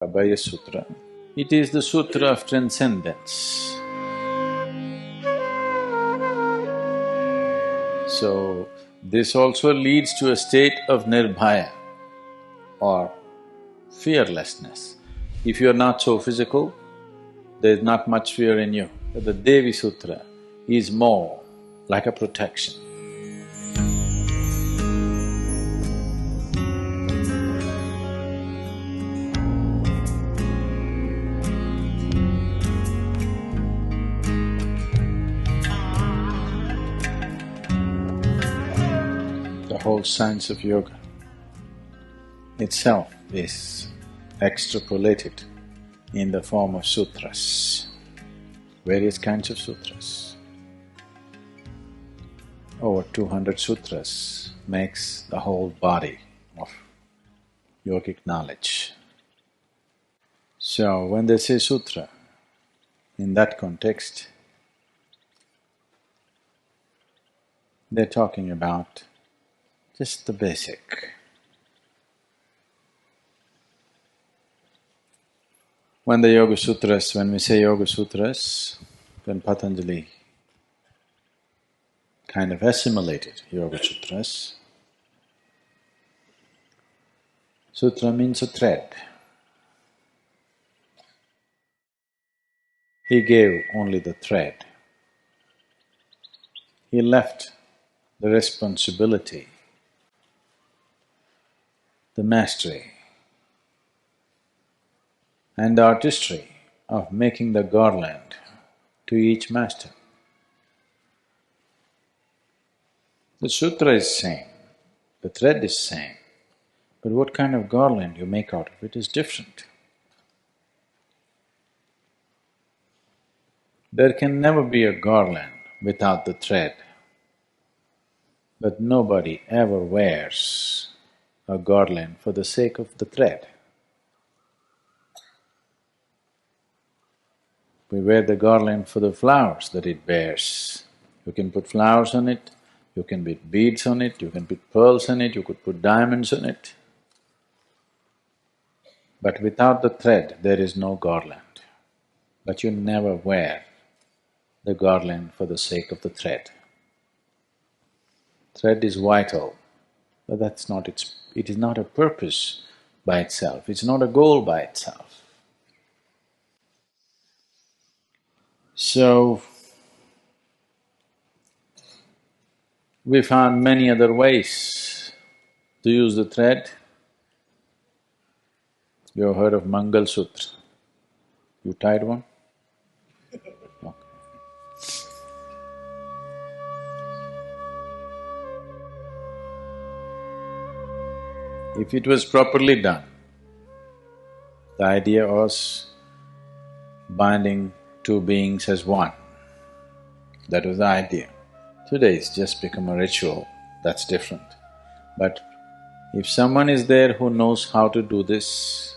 Abhaya Sutra. It is the sutra of transcendence. So, this also leads to a state of nirbhaya or fearlessness. If you are not so physical, there is not much fear in you. But the Devi Sutra is more like a protection. The whole science of yoga itself is extrapolated in the form of sutras, various kinds of sutras. Over 200 sutras makes the whole body of yogic knowledge. So when they say sutra, in that context, they're talking about just the basic. When the Yoga Sutras, when we say Yoga Sutras, when Patanjali kind of assimilated Yoga Sutras, sutra means a thread. He gave only the thread. He left the responsibility, the mastery and the artistry of making the garland to each master. The sutra is same, the thread is same, but what kind of garland you make out of it is different. There can never be a garland without the thread, but nobody ever wears a garland for the sake of the thread. We wear the garland for the flowers that it bears. You can put flowers on it, you can put beads on it, you can put pearls on it, you could put diamonds on it. But without the thread, there is no garland. But you never wear the garland for the sake of the thread. Thread is vital, but that's not it is not a purpose by itself, it's not a goal by itself. So, we found many other ways to use the thread. You have heard of Mangal Sutra? You tied one? Okay. If it was properly done, the idea was binding two beings as one. That was the idea. Today it's just become a ritual, that's different. But if someone is there who knows how to do this,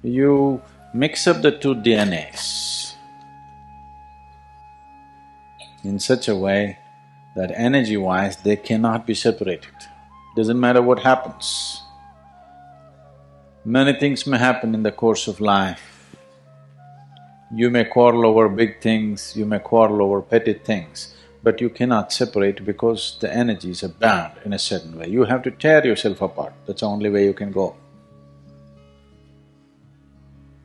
you mix up the two DNAs in such a way that energy-wise they cannot be separated. Doesn't matter what happens. Many things may happen in the course of life. You may quarrel over big things, you may quarrel over petty things, but you cannot separate because the energies are bound in a certain way. You have to tear yourself apart, that's the only way you can go.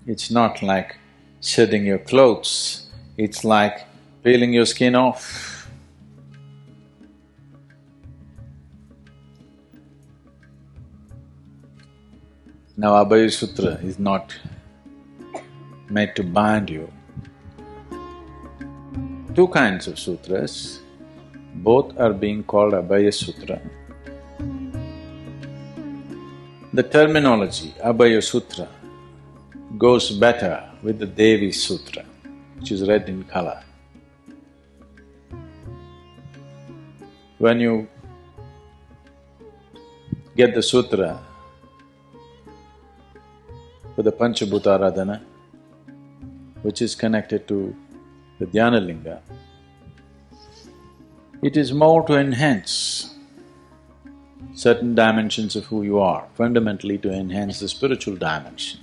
It's not like shedding your clothes, it's like peeling your skin off. Now Abhaya Sutra is not made to bind you. Two kinds of sutras, both are being called Abhaya Sutra. The terminology Abhaya Sutra goes better with the Devi Sutra, which is red in color. When you get the sutra for the Panchabhuta Aradhana, which is connected to the Dhyana Linga, it is more to enhance certain dimensions of who you are, fundamentally to enhance the spiritual dimension.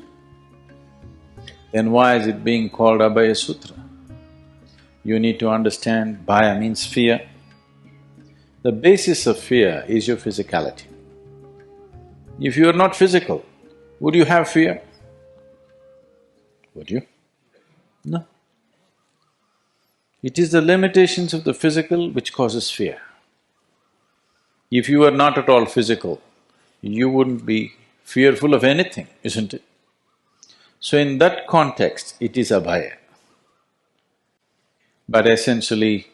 then why is it being called Abhaya Sutra? You need to understand Bhaya means fear. The basis of fear is your physicality. If you are not physical, would you have fear? Would you? No. It is the limitations of the physical which causes fear. If you are not at all physical, you wouldn't be fearful of anything, isn't it? So in that context, it is Abhaya. But essentially,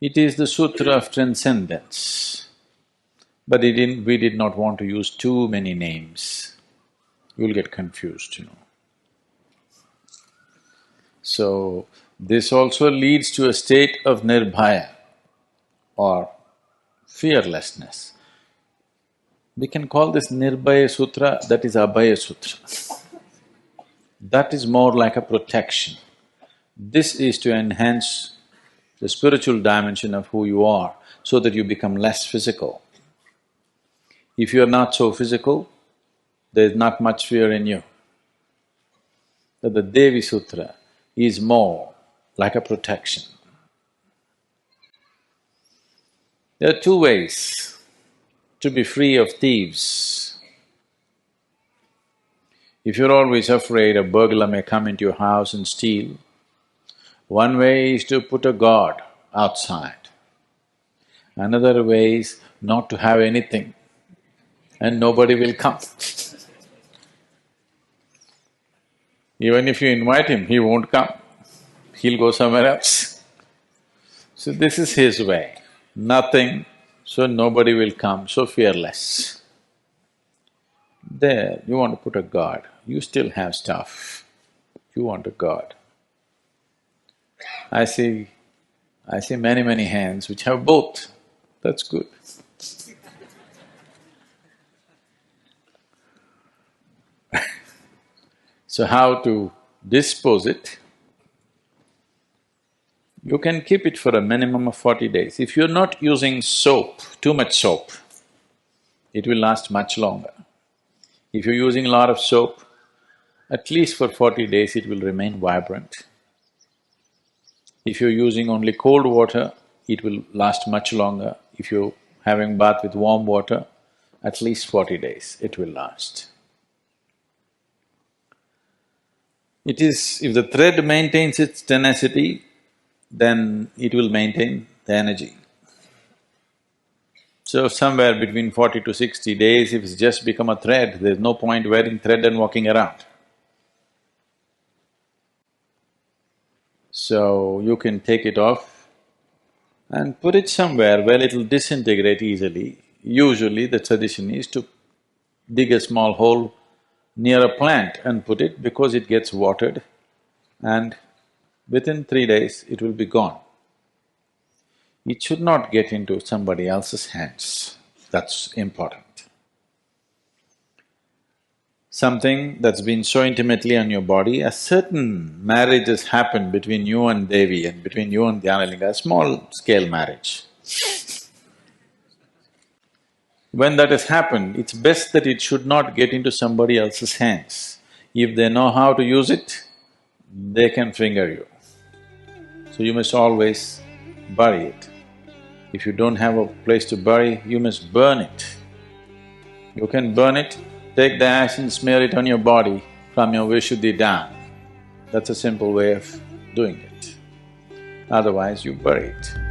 it is the Sutra of Transcendence. But we did not want to use too many names. You'll get confused, So, this also leads to a state of nirbhaya or fearlessness. We can call this Nirbhaya Sutra, that is Abhaya Sutra. That is more like a protection. This is to enhance the spiritual dimension of who you are so that you become less physical. If you are not so physical, there is not much fear in you. But the Devi Sutra is more like a protection. There are two ways to be free of thieves. If you're always afraid a burglar may come into your house and steal, one way is to put a guard outside. Another way is not to have anything and nobody will come. Even if you invite him, he won't come, he'll go somewhere else. So this is his way, nothing, so nobody will come, so fearless. There, you want to put a guard, you still have stuff, you want a guard. I see many hands which have both, that's good. So how to dispose it? You can keep it for a minimum of 40 days. If you're not using soap, too much soap, it will last much longer. If you're using a lot of soap, at least for 40 days it will remain vibrant. If you're using only cold water, it will last much longer. If you're having bath with warm water, at least 40 days it will last. It is… if the thread maintains its tenacity, then it will maintain the energy. So somewhere between 40 to 60 days, if it's just become a thread, there's no point wearing thread and walking around. So you can take it off and put it somewhere where it'll disintegrate easily. Usually the tradition is to dig a small hole near a plant and put it because it gets watered and within 3 days it will be gone. It should not get into somebody else's hands, that's important. Something that's been so intimately on your body, a certain marriage has happened between you and Devi and between you and Dhyanalinga, a small-scale marriage. When that has happened, it's best that it should not get into somebody else's hands. If they know how to use it, they can finger you. So you must always bury it. If you don't have a place to bury, you must burn it. You can burn it, take the ash and smear it on your body from your Vishuddhi down. That's a simple way of doing it. Otherwise, you bury it.